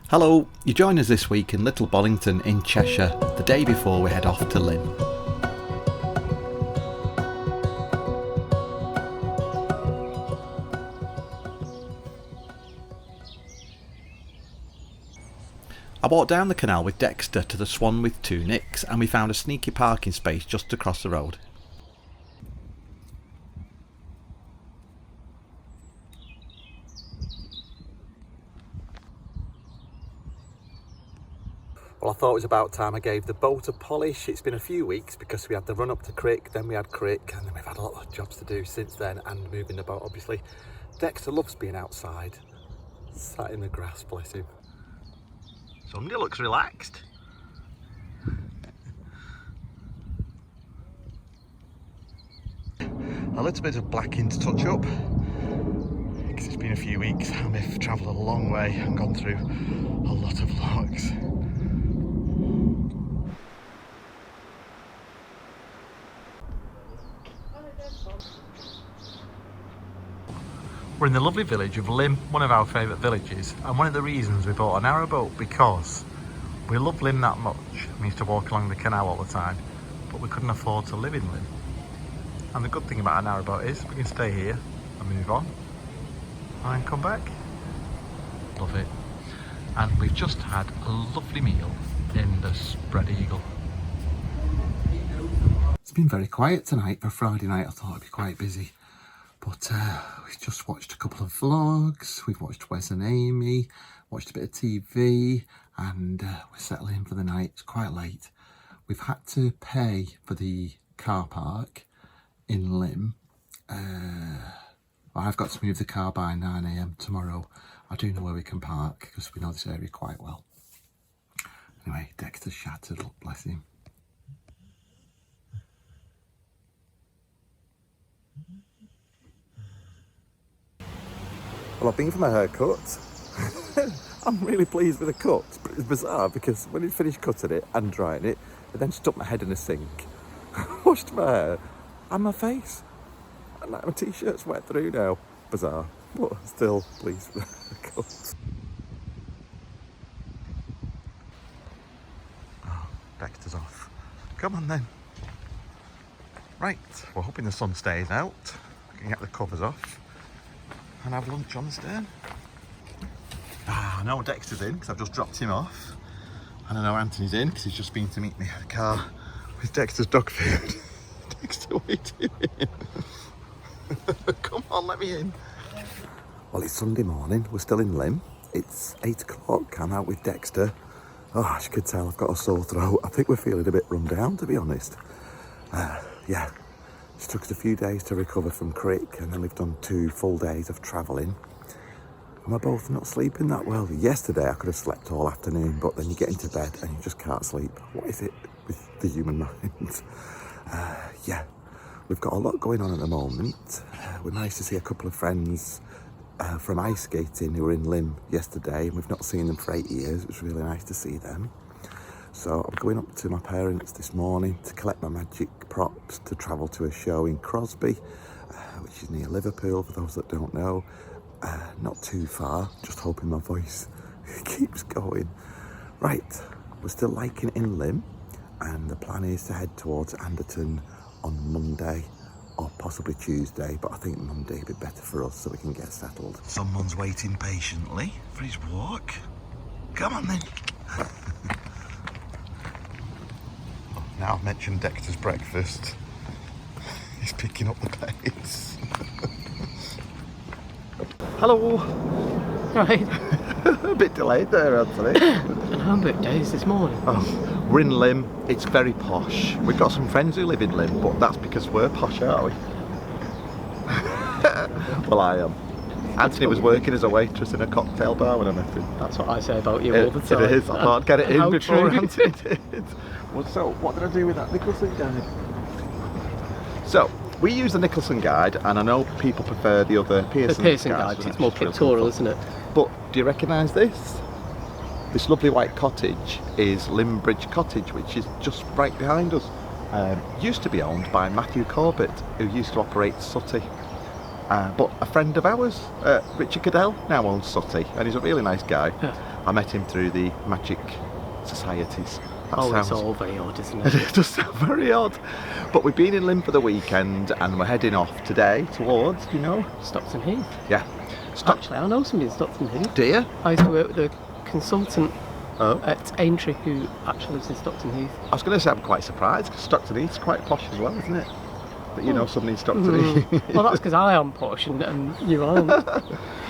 Hello, you join us this week in Little Bollington in Cheshire, the day before we head off to Lymm. I walked down the canal with Dexter to the Swan with 2 Nicks, and we found a sneaky parking space just across the road. Well, I thought it was about time I gave the boat a polish. It's been a few weeks because we had the run up to Crick, then we had Crick, and then we've had a lot of jobs to do since then, and moving the boat obviously. Dexter loves being outside, sat in the grass, bless him. Somebody looks relaxed. A little bit of blacking to touch up, because it's been a few weeks and we've travelled a long way and gone through a lot of logs. We're in the lovely village of Lymm, one of our favourite villages, and one of the reasons we bought a narrowboat, because we love Lymm that much. We used to walk along the canal all the time, but we couldn't afford to live in Lymm. And the good thing about a narrowboat is we can stay here and move on and then come back. Love it. And we've just had a lovely meal in the Spread Eagle. It's been very quiet tonight for Friday night. I thought it'd be quite busy. But we've just watched a couple of vlogs, we've watched Wes and Amy, watched a bit of TV, and we're settling in for the night. It's quite late. We've had to pay for the car park in Lymm. I've got to move the car by 9 AM tomorrow. I do know where we can park because we know this area quite well. Anyway, Dexter's shattered, bless him. Well, I've been for my haircut. I'm really pleased with the cut, but it's bizarre because when I finished cutting it and drying it, I then stuck my head in a sink, washed my hair and my face, and like, my t-shirt's wet through now. Bizarre, but still pleased with the cut. Oh, Dexter's off. Come on then. Right, we're hoping the sun stays out. We can get the covers off and have lunch on the stern. I know Dexter's in because I've just dropped him off, and I know Anthony's in because he's just been to meet me at the car with Dexter's dog food. Dexter, what are you doing? Come on, let me in. Well, it's Sunday morning, we're still in Lymm. It's 8 o'clock, I'm out with Dexter. Oh, as you could tell, I've got a sore throat. I think we're feeling a bit run down, to be honest. Yeah. It took us a few days to recover from Crick, and then we've done 2 full days of travelling. And we're both not sleeping that well. Yesterday I could have slept all afternoon, but then you get into bed and you just can't sleep. What is it with the human mind? Yeah, we've got a lot going on at the moment. We managed to see a couple of friends from ice skating who were in Lymm yesterday, and we've not seen them for 8 years. It was really nice to see them. So I'm going up to my parents this morning to collect my magic props to travel to a show in Crosby, which is near Liverpool, for those that don't know. Not too far, just hoping my voice keeps going. Right, we're still liking in Lymm, and the plan is to head towards Anderton on Monday or possibly Tuesday, but I think Monday would be better for us so we can get settled. Someone's waiting patiently for his walk. Come on then. Now I've mentioned Dexter's breakfast, he's picking up the pace. Hello. Right. A bit delayed there, Anthony. I'm a bit dazed this morning. Oh, we're in Lymm, it's very posh. We've got some friends who live in Lymm, but that's because we're posh, aren't we? Well, I am. Anthony was working as a waitress in a cocktail bar when I met him. That's what I say about you all the time. It is, I can't get it in before true. Anthony did. Well, so, what did I do with that Nicholson guide? So, we use the Nicholson guide, and I know people prefer the other Pearson guide. The Pearson guide, it's more pictorial, isn't it? But do you recognise this? This lovely white cottage is Limbridge Cottage, which is just right behind us. Used to be owned by Matthew Corbett, who used to operate Sutty. But a friend of ours, Richard Cadell, now owns Sutty, and he's a really nice guy. Yeah. I met him through the magic societies. It's all very odd, isn't it? It does sound very odd. But we've been in Lynn for the weekend and we're heading off today towards, do you know? Stockton Heath. Yeah. Actually, I know somebody in Stockton Heath. Do you? I used to work with a consultant at Aintree who actually lives in Stockton Heath. I was going to say I'm quite surprised because Stockton Heath's quite posh as well, isn't it? But you know somebody in Stockton Heath. Well, that's because I am posh and you aren't.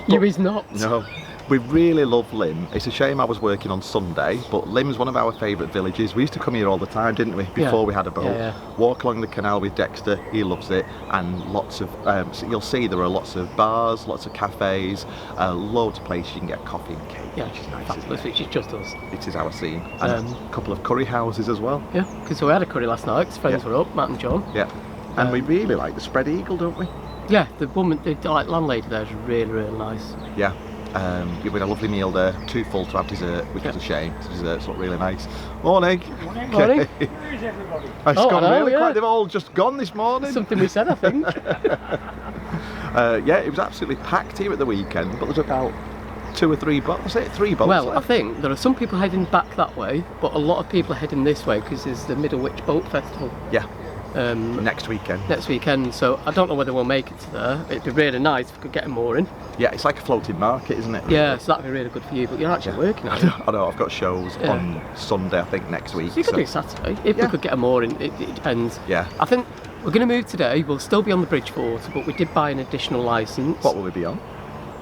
You is not. No. We really love Lymm. It's a shame I was working on Sunday, but Lymm's one of our favourite villages. We used to come here all the time, didn't we, before we had a boat. Yeah. Walk along the canal with Dexter, he loves it, and lots of, so you'll see there are lots of bars, lots of cafes, loads of places you can get coffee and cake, which is nice, isn't it? Which is just us. It is our scene. And a couple of curry houses as well. Yeah, because we had a curry last night, because friends were up, Matt and John. Yeah, and we really like the Spread Eagle, don't we? Yeah, the woman, the landlady there is really, really nice. Yeah. You had a lovely meal there, too full to have dessert, which was a shame. The desserts look really nice. Morning. Morning. Where is everybody? It's gone really quick. They've all just gone this morning. Something we said, I think. Yeah, it was absolutely packed here at the weekend, but there's about 2 or 3 boats. Was it 3 boats? Well, left? I think there are some people heading back that way, but a lot of people are heading this way because there's the Middlewich Boat Festival. Yeah. Next weekend. Next weekend, so I don't know whether we'll make it to there. It'd be really nice if we could get a mooring. Yeah, it's like a floating market, isn't it? Yeah, so that'd be really good for you, but you're actually working on it. I know, I've got shows on Sunday, I think, next week. So you could do Saturday, if we could get a mooring, it depends. Yeah. I think we're going to move today, we'll still be on the Bridgewater, but we did buy an additional licence. What will we be on?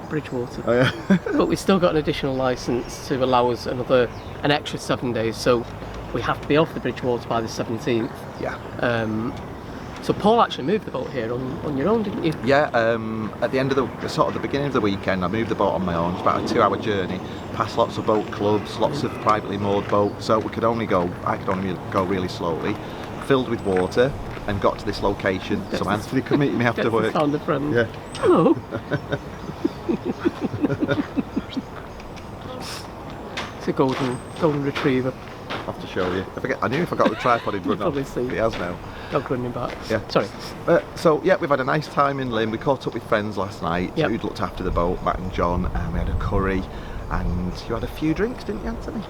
Bridgewater. Oh yeah. But we've still got an additional licence to allow us an extra 7 days, so we have to be off the Bridgewater by the 17th. Yeah. So Paul actually moved the boat here on your own, didn't you? Yeah, at the end of the beginning of the weekend, I moved the boat on my own. It's about a 2-hour journey, past lots of boat clubs, lots of privately moored boats, so I could only go really slowly, filled with water, and got to this location, so Anthony could meet me after work. Found a friend. Yeah. Hello. It's a golden retriever. I'll have to show you. I knew if I got the tripod he'd run off. Probably see. But he has now. Dog running back. Yeah. Sorry. So yeah, we've had a nice time in Lymm. We caught up with friends last night who'd looked after the boat, Matt and John, and we had a curry, and you had a few drinks, didn't you, Anthony?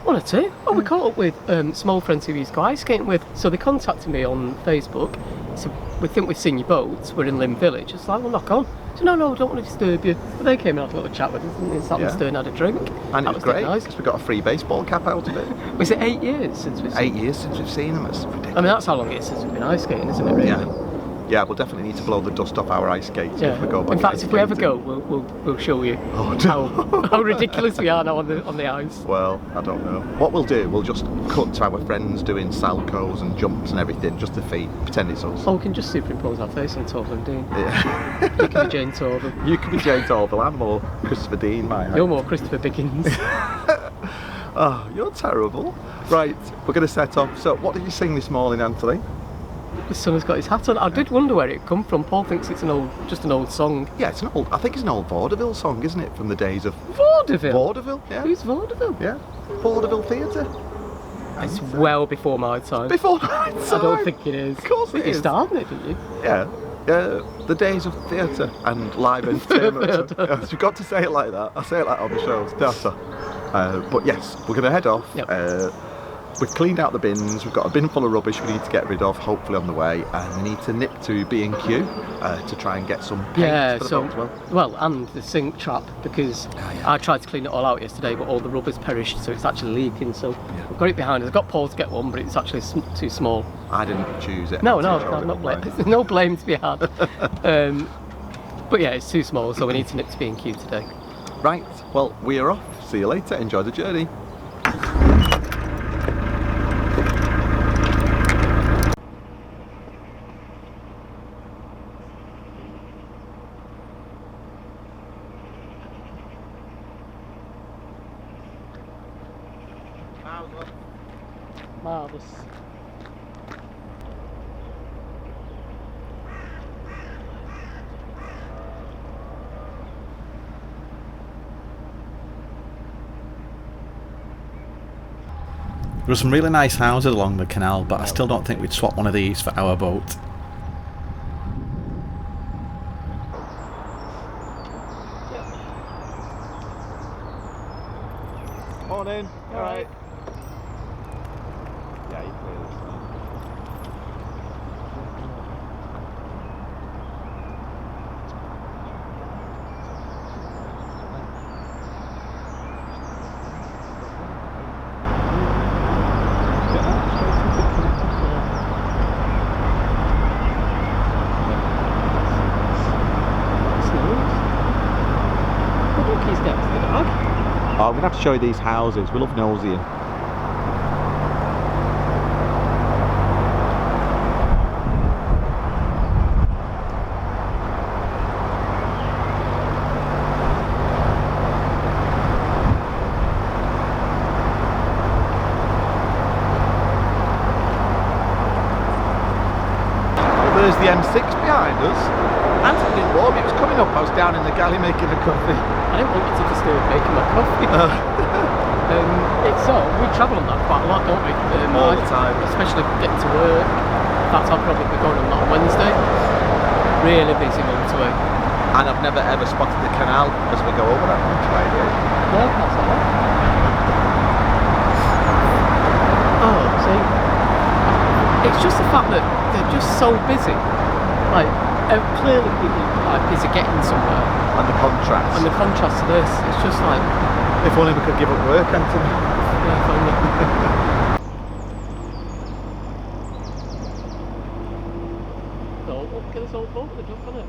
1 or 2. Oh, we caught up with some old friends who we used to go ice skating with. So they contacted me on Facebook. So we think we've seen your boats. We're in Lymm Village. It's like, well, knock on. So no, I don't want to disturb you. But they came and had a little chat with us and sat and stirred and had a drink. And it was great nice. because we got a free baseball cap out of it. Was it 8 years since we've seen 8 years since we've seen them. It's ridiculous. I mean, that's how long it is since we've been ice skating, isn't it, really? Yeah, we'll definitely need to blow the dust off our ice skates if we go back. In fact, if we ever go, we'll show you how ridiculous we are now on the ice. Well, I don't know. What we'll do, we'll just cut to our friends doing salcos and jumps and everything, just to pretend it's us. Oh, we can just superimpose our face on Torval and Dean. Yeah. You can be Jane Torval. You can be Jane Torval. I'm more Christopher Dean, my You're more Christopher Biggins. Oh, you're terrible. Right, we're going to set off. So, what did you sing this morning, Anthony? The son has got his hat on. I did wonder where it come from. Paul thinks it's just an old song. Yeah, I think it's an old vaudeville song, isn't it? From the days of... Vaudeville? Vaudeville, yeah. Who's vaudeville? Yeah, Vaudeville Theatre. It's well before my time. Before my time? I don't think it is. Of course it is. You started it, didn't you? Yeah. The days of theatre and live entertainment. You've got to say it like that. I say it like on the shows. Theatre. But yes, we're going to head off. Yep. We've cleaned out the bins. We've got a bin full of rubbish we need to get rid of, hopefully on the way, and we need to nip to B&Q to try and get some paint for the boat as well. And the sink trap, because I tried to clean it all out yesterday, but all the rubber's perished, so it's actually leaking. So we've got it behind us. I've got Paul to get one, but it's actually too small. I didn't choose it. No, I'm not blame. There's no blame to be had. But yeah, it's too small, so we need to nip to B&Q today. Right. Well, we are off. See you later. Enjoy the journey. Marvellous. There are some really nice houses along the canal, but I still don't think we'd swap one of these for our boat. Morning. All right. Yeah, you clear this one. Oh, I'm going to have to show you these houses. We love nosying. Well, there's the M6 behind us. Anthony didn't warn me, it was coming up. I was down in the galley making a coffee. I don't want you to disturb making my coffee. We travel on that quite a lot, don't we? All the time. Especially getting to work. In fact, I'll probably be going on that on Wednesday. Really busy motorway. And I've never ever spotted the canal as we go over that motorway. No, that's all right. Oh, see, it's just the fact that they're just so busy. Like, clearly people are busy getting somewhere. And the contrast. And the contrast to this, it's just like... If only we could give up work, Anthony. Yeah, if only. So, look at this old boat, they're jumping it.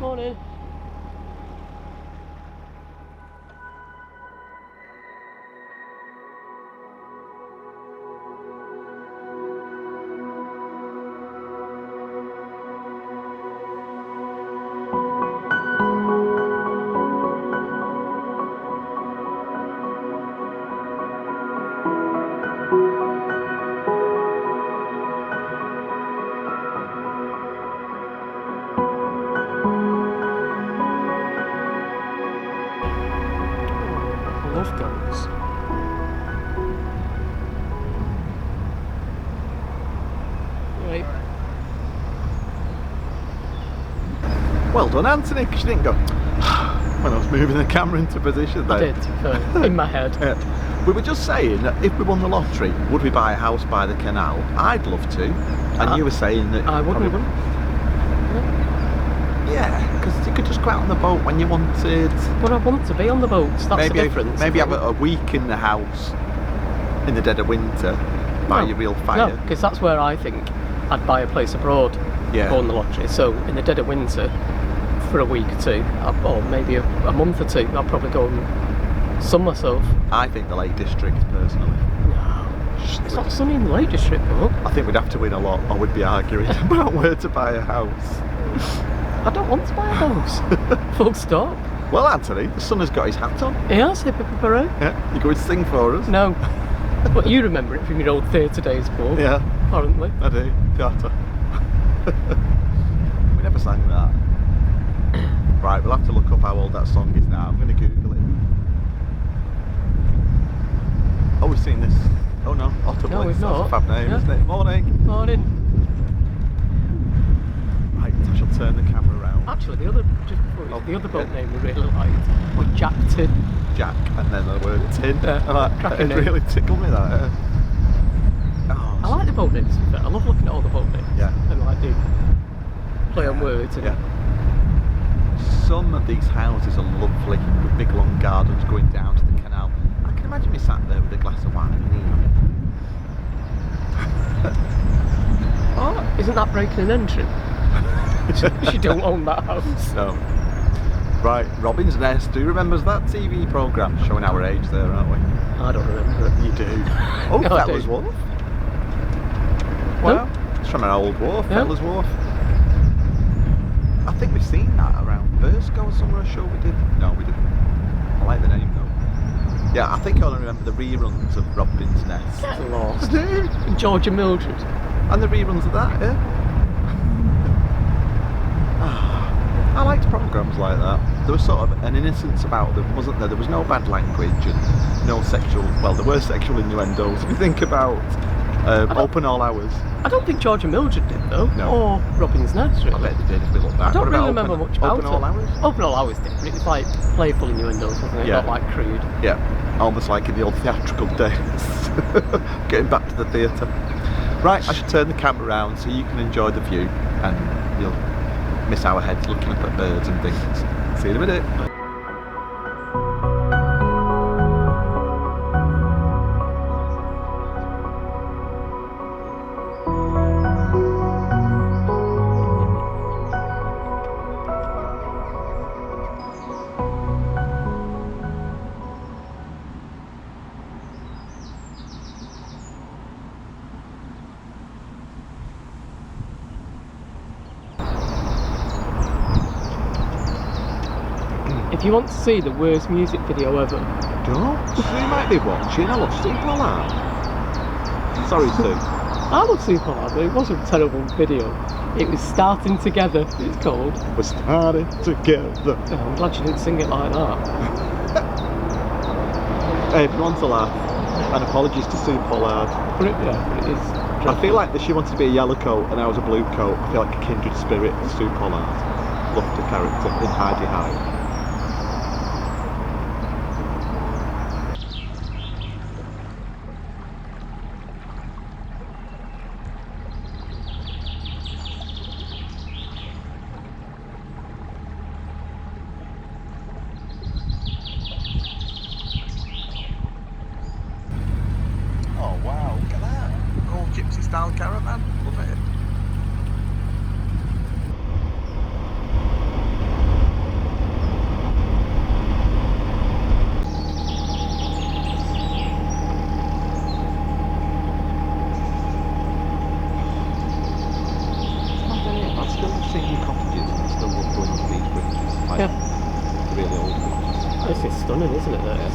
Morning. Love those. Right. Well done, Anthony, because you didn't go when I was moving the camera into position there. I did, in my head. We were just saying that if we won the lottery, would we buy a house by the canal? I'd love to. And you were saying that... I wouldn't. Yeah, because you could just go out on the boat when you wanted. But I want to be on the boats, that's the difference. Maybe have a week in the house in the dead of winter by your real fire. No, because that's where I think I'd buy a place abroad, go on the lottery. So in the dead of winter, for a week or two, or maybe a month or two, I'll probably go and sun myself. I think the Lake District, personally. No, it's not sunny in the Lake District though. I think we'd have to win a lot, or we'd be arguing about where to buy a house. I don't want to buy a house. Full stop. Well, Anthony, the son has got his hat on. He has, hip hip hooray. Yeah, you going to sing for us? No. But you remember it from your old 30 Days book. Yeah. Apparently. I do. Carter. We never sang that. Right, we'll have to look up how old that song is now. I'm going to Google it. Oh, we've seen this. Oh no, Otter No, Bliss. we've That's not. a fab name, Yeah. isn't it? Morning. Morning. Right, I shall turn the camera around. Actually, the other boat name we really liked was Jack Tin. Jack, and then the word tin. Cracking It name. really tickled me, that. Oh, I like the boat names. I love looking at all the boat names. Yeah. And like the play on words. And yeah. Some of these houses are lovely, with big long gardens going down to the canal. I can imagine me sat there with a glass of wine. Oh, isn't that breaking an entry? She don't own that house. No. Right, Robin's Nest. Who remembers that TV programme? Showing our age there, aren't we? I don't remember it. You do. Oh, No, I Fella's do. Wharf. Well, it's from an old wharf, Yeah. Fella's Wharf. I think we've seen that around Burscough or somewhere. Sure we did. No, we didn't. I like the name though. Yeah, I think I only remember the reruns of Robin's Nest. Get lost. I do. And George and Mildred. And the reruns of that, yeah. I liked programmes like that. There was sort of an innocence about them, wasn't there? There was no bad language and no sexual, well, there were sexual innuendos. If you think about Open All Hours. I don't think George and Mildred did though. No. Or Robin's Nest, really. I bet they did if we look back. I don't What about really remember much about Open All it. Hours? Open All Hours did, but it was like playful innuendos, wasn't it? Yeah. Not like crude. Yeah, almost like in the old theatrical days. Getting back to the theatre. Right, I should turn the camera around so you can enjoy the view and you'll miss our heads looking up at birds and things. See you in a minute. If you want to see the worst music video ever, Don't. You might be watching. I love Sue Pollard. Sorry, Sue. I love Super Pollard, but it wasn't a terrible video. It was Starting Together, it's called. We're starting together. Oh, I'm glad you didn't sing it like that. Hey, if you want to laugh, and apologies to Sue Pollard. But it is. I feel like that she wanted to be a yellow coat and I was a blue coat. I feel like a kindred spirit, Sue Pollard. Loved her character in Heidi High. Oh wow, look at that. Old gypsy style caravan. Love it. I still seeing cottages and still love going to these bridges. Like Yeah. the really old ones. This is stunning, isn't it? This?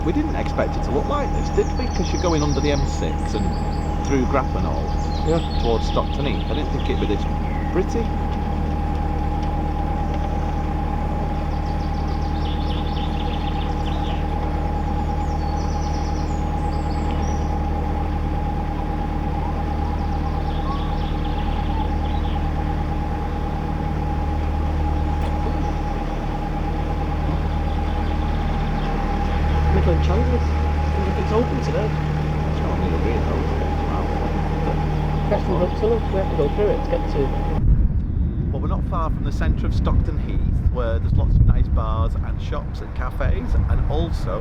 We didn't expect it to look like this, did we? Because you're going under the M6 and through Grappenhall Yeah. towards Stockton Heath. I didn't think it'd be this pretty. Midland Chandlers. I wonder if it's open today. It's not really weird though, is it? Preston Hook Tunnel. We have to go through it to get to. Well, we're not far from the centre of Stockton Heath, where there's lots of nice bars and shops and cafes, and also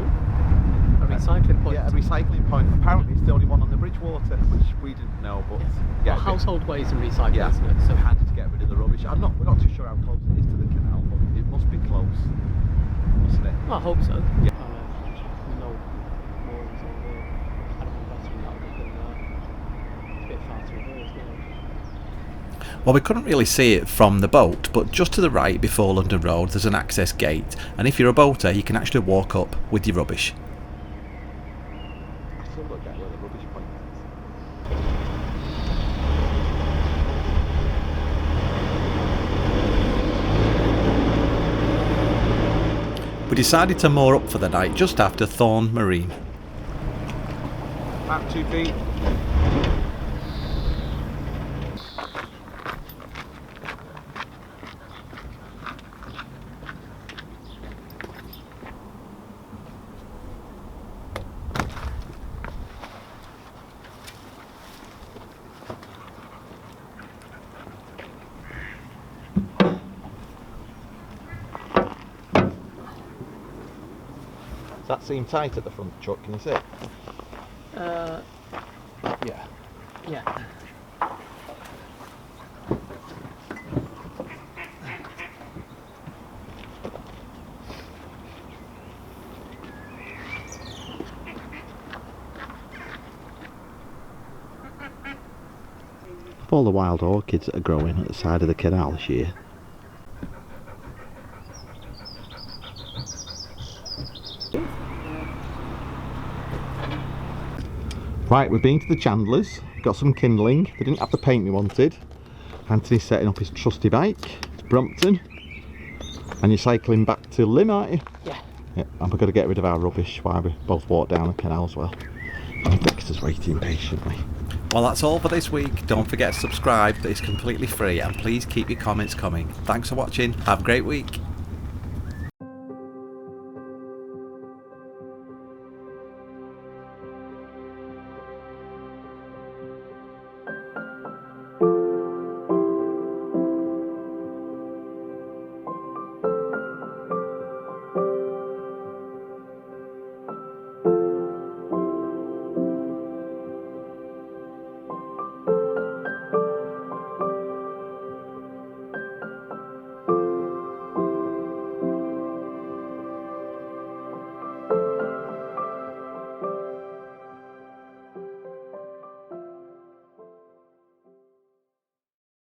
A recycling point. yeah, a recycling point. Apparently, it's the only one on the Bridgewater, which we didn't know, but yeah, Well, household waste and recycling, yeah, isn't it? so handy to get rid of the rubbish. We're not too sure how close it is to the canal, but it must be close, mustn't it? I hope so. Yeah. No moorings on there. I don't think that's that big than that. It's a bit far to reverse now. Well, we couldn't really see it from the boat, but just to the right before London Road there's an access gate, and if you're a boater you can actually walk up with your rubbish. I still don't get where the rubbish point is. We decided to moor up for the night just after Thorn Marine. About 2 feet. Does that seem tight at the front, Chuck? Can you see it? Uh, Yeah. Yeah. Of all the wild orchids that are growing at the side of the canal this year. Right, we've been to the Chandlers, got some kindling. They didn't have the paint we wanted. Anthony's setting up his trusty bike. It's Brompton. And you're cycling back to Lim, aren't you? Yeah. Yeah, and we've got to get rid of our rubbish while we both walk down the canal as well. And Dexter's waiting patiently. Well, that's all for this week. Don't forget to subscribe, it's completely free, and please keep your comments coming. Thanks for watching, have a great week.